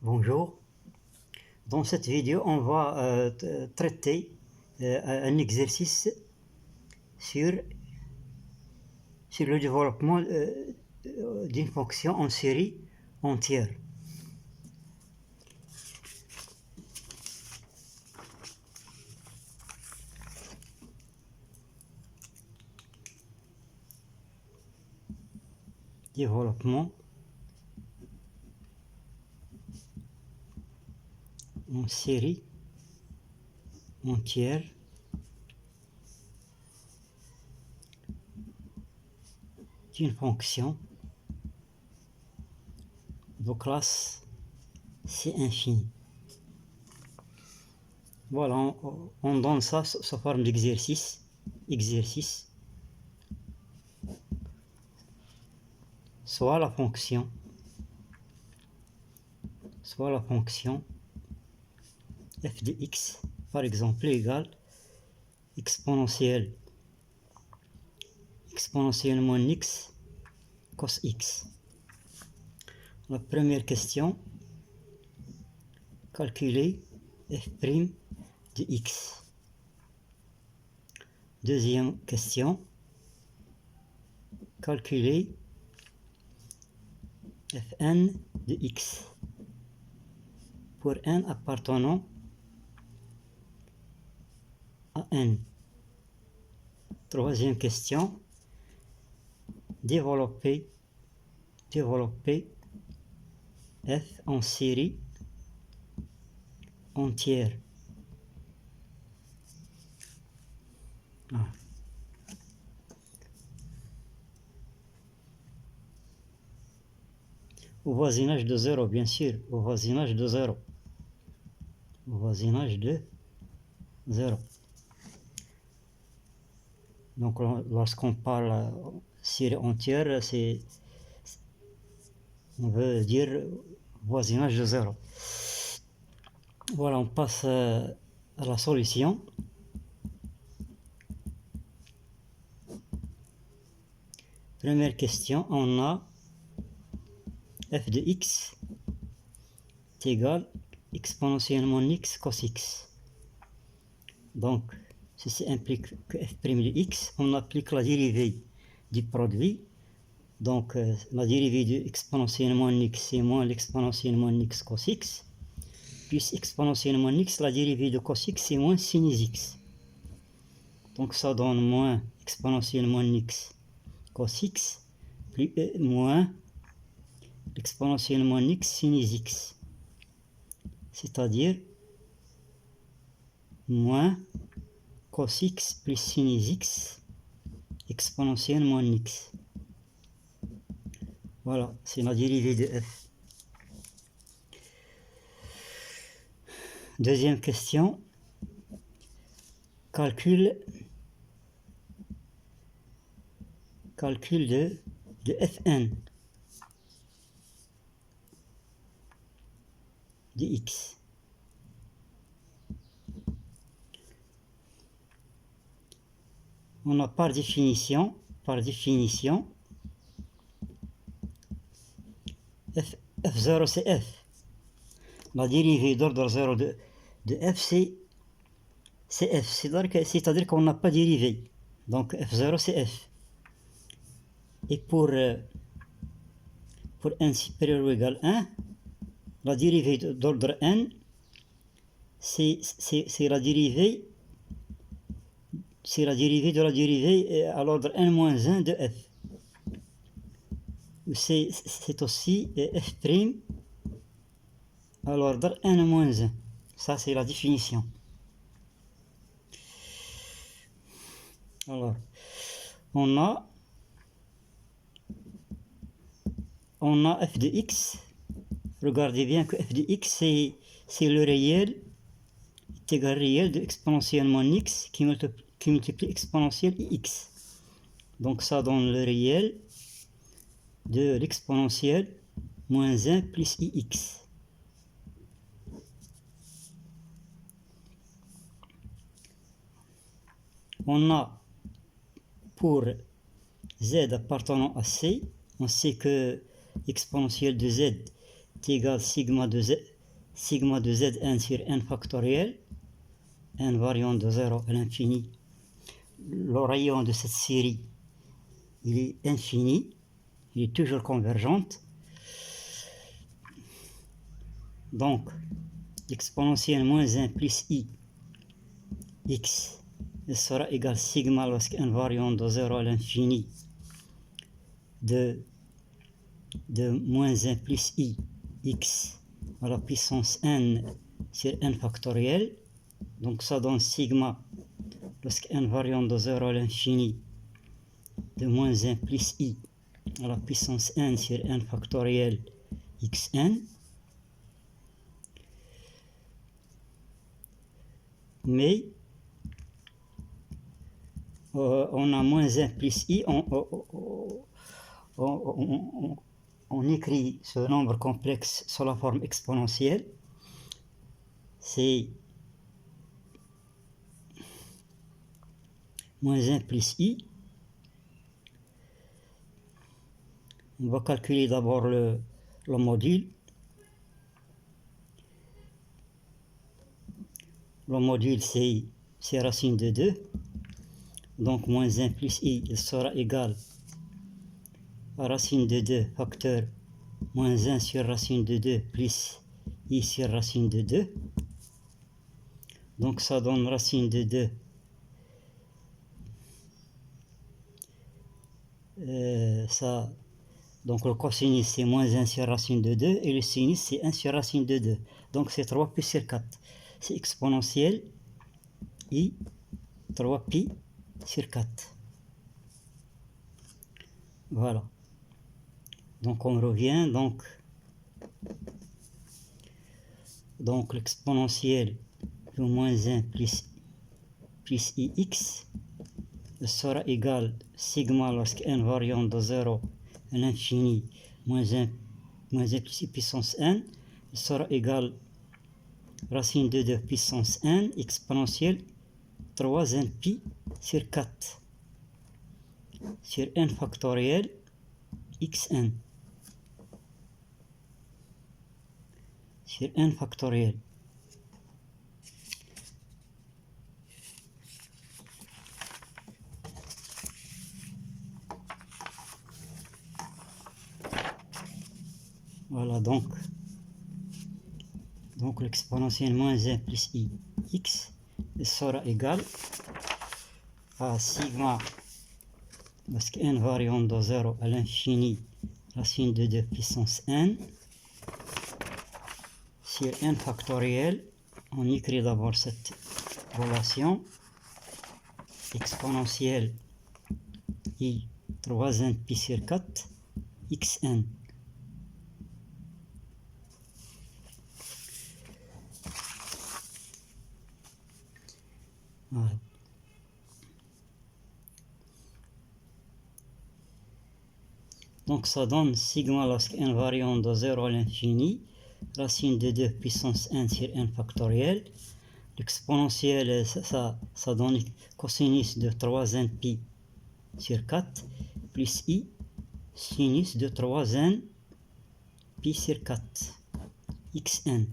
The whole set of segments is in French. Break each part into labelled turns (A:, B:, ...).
A: Bonjour. Dans cette vidéo, on va traiter un exercice sur le développement d'une fonction en série entière. Développement en série entière d'une fonction de classe C infini. Voilà, on donne ça sous forme d'exercice. Soit la fonction f de x, par exemple, égale exponentielle moins x cos x. La première question, calculer f' de x. Deuxième question, calculer fn de x pour n appartenant à n. Troisième question, développer f en série entière. Au voisinage de 0, bien sûr, au voisinage de 0. Donc lorsqu'on parle série entière, on veut dire voisinage de 0. Voilà, on passe à la solution. Première question, on a f de x est égal exponentiellement x cos x. Donc, ceci implique que f' de x, on applique la dérivée du produit. Donc, la dérivée de exponentiellement x, c'est moins l'exponentiellement x cos x, plus exponentiellement x, la dérivée de cos x, c'est moins sin x. Donc, ça donne moins exponentiellement x cos x, plus moins exponentiellement x sin x. C'est-à-dire moins cos x plus sin x exponentiellement x. Voilà, c'est la dérivée de f. Deuxième question, calcul de fn de x. On a par définition f0 c'est f. La dérivée d'ordre 0 de f c'est f, c'est-à-dire qu'on n'a pas dérivé. Donc f0 c'est f. Et pour n supérieur ou égal 1, la dérivée d'ordre n, c'est la dérivée de la dérivée à l'ordre n-1 de f. C'est aussi f' à l'ordre n-1. Ça, c'est la définition. Alors, on a f de x. Regardez bien que f de x, c'est le réel, est égal réel de exponentiellement x qui multiplie exponentielle x. Donc ça donne le réel de l'exponentielle moins 1 plus ix. On a pour z appartenant à c, on sait que exponentielle de z est égal sigma de z, sigma de Zn sur n factoriel, n variant de 0 à l'infini. Le rayon de cette série, il est infini, il est toujours convergente. Donc, exponentielle moins 1 plus i x sera égal sigma lorsque n variant de 0 à l'infini de moins 1 plus i x à la puissance n sur n factoriel. Donc ça donne sigma lorsque n variant de 0 à l'infini de moins 1 plus i à la puissance n sur n factoriel xn. Mais on a moins 1 plus i, on écrit ce nombre complexe sous la forme exponentielle. C'est moins 1 plus i. On va calculer d'abord le module. Le module, c'est racine de 2. Donc, moins 1 plus i sera égal à racine de 2 facteur moins 1 sur racine de 2 plus i sur racine de 2. Donc, ça donne racine de 2. Donc, le cosinus, c'est moins 1 sur racine de 2 et le sinus, c'est 1 sur racine de 2. Donc, c'est 3 pi sur 4. C'est exponentiel i 3pi sur 4. Voilà. Donc on revient, donc l'exponentielle de moins 1 plus ix sera égal sigma lorsque n variant de 0 à l'infini moins 1 plus i puissance n sera égal racine de 2 puissance n exponentielle 3n pi sur 4 sur n factoriel xn sur n factoriel. Voilà, donc l'exponentielle moins 1 plus i x sera égal à sigma lorsque n variant de 0 à l'infini racine de 2 puissance n sur n factoriel. On écrit d'abord cette relation exponentielle i 3n pi sur 4 xn. Voilà. Donc ça donne sigma lorsque n variant de 0 à l'infini, racine de 2 puissance n sur n factoriel. L'exponentielle, ça donne cosinus de 3n pi sur 4 plus i sinus de 3n pi sur 4 xn.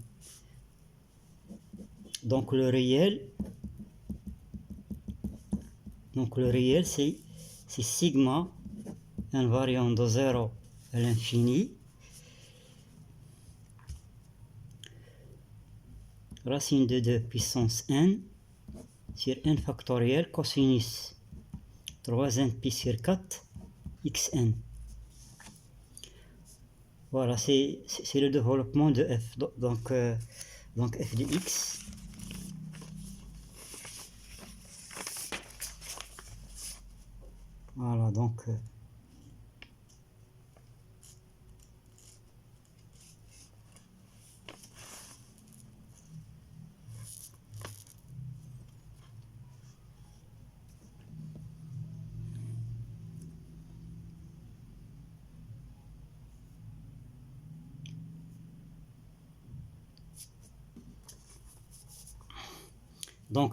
A: Donc le réel c'est sigma n variant de 0 à l'infini racine de 2 puissance n sur n factoriel cosinus 3n pi sur 4 xn. Voilà, c'est le développement de f. Donc f de x. Voilà, donc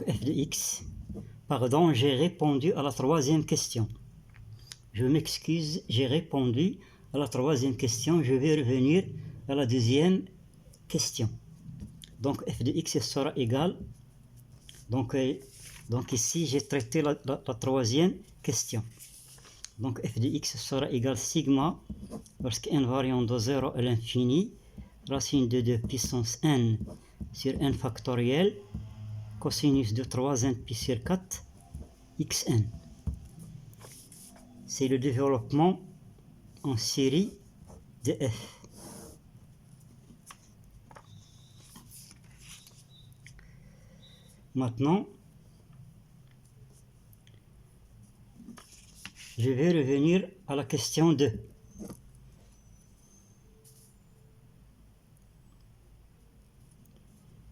A: f de x. Pardon, j'ai répondu à la troisième question. Je m'excuse, j'ai répondu à la troisième question. Je vais revenir à la deuxième question. Donc f de x sera égal. Donc ici, j'ai traité la troisième question. Donc f de x sera égal sigma, lorsque n variant de 0 à l'infini, racine de 2 puissance n sur n factoriel, cosinus de 3n pi sur 4, xn. C'est le développement en série de f. Maintenant, je vais revenir à la question 2.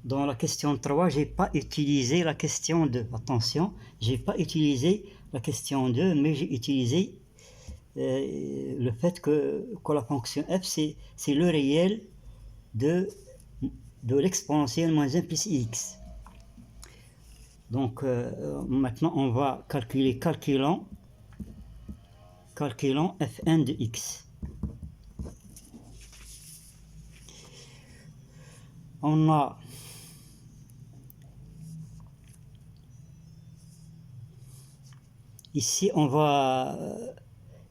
A: Dans la question 3, je n'ai pas utilisé la question 2. Attention, je n'ai pas utilisé la question 2, mais j'ai utilisé le fait que la fonction f, c'est le réel de l'exponentielle moins 1 plus x. Donc, maintenant, on va calculant fn de x. On a ici, on va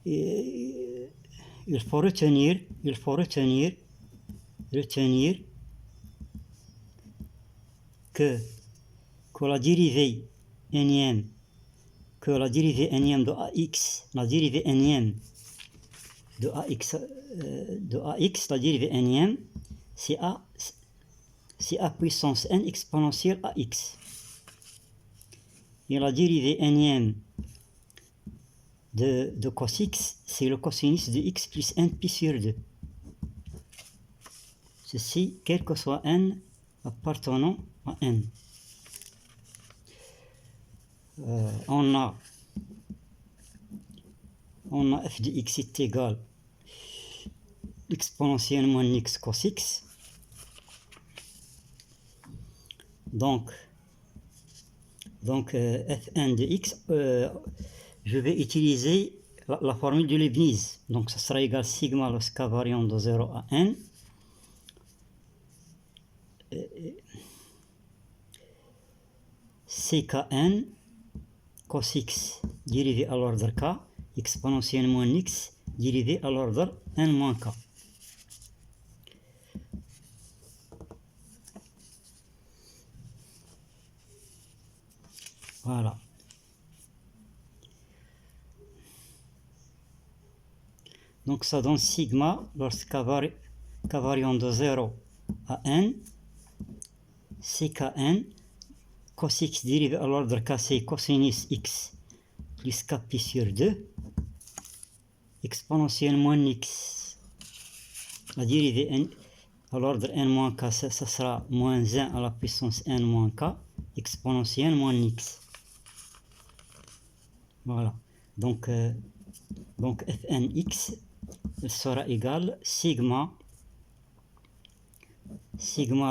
A: il faut retenir que la dérivée énième de ax, la dérivée énième de ax, la dérivée énième, c'est a puissance n exponentielle ax. Et la dérivée énième de cos x, c'est le cosinus de x plus n pi sur 2. Ceci, quel que soit n appartenant à n. On a f de x est égal exponentielle moins x cos x. Donc fn de x, je vais utiliser la formule de Leibniz. Donc ça sera égal sigma lorsque k variant de 0 à n. Ckn cos x dérivé à l'ordre k exponentielle moins x dérivé à l'ordre n moins k. Voilà. Donc ça donne sigma lorsque k variant de 0 à n, ckn cos x dérivé à l'ordre k, c'est cosinus x plus k pi sur 2 exponentielle moins x. La dérivée n à l'ordre n moins k, ça sera moins 1 à la puissance n moins k exponentielle moins x. Voilà. Donc fnx sera égal sigma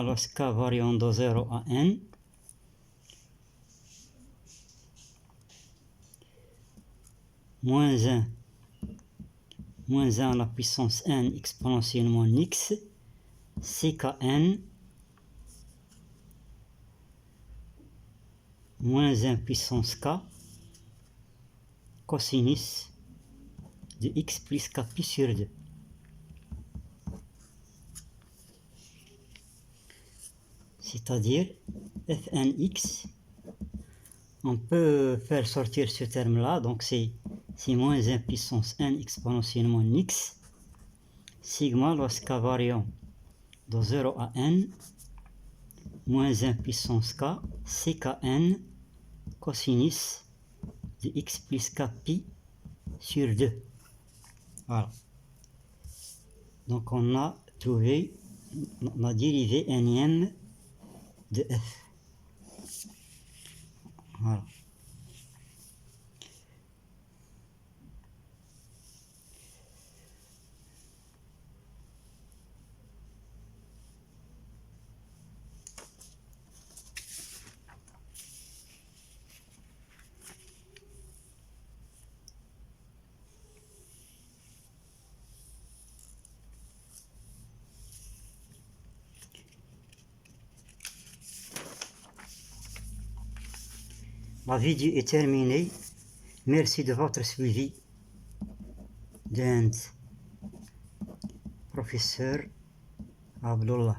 A: lorsque k variant de 0 à n moins 1 à la puissance n exponentielle moins x, ckn moins 1 puissance k cosinus de x plus k pi sur 2. C'est-à-dire fnx, on peut faire sortir ce terme-là, donc c'est moins 1 puissance n exponentielle moins x, sigma lorsque k variant de 0 à n, moins 1 puissance k, ckn cosinus de x plus k pi sur 2. Voilà. Donc on a trouvé la dérivée énième de f. Voilà. La vidéo est terminée. Merci de votre suivi. Professeur Abdullah.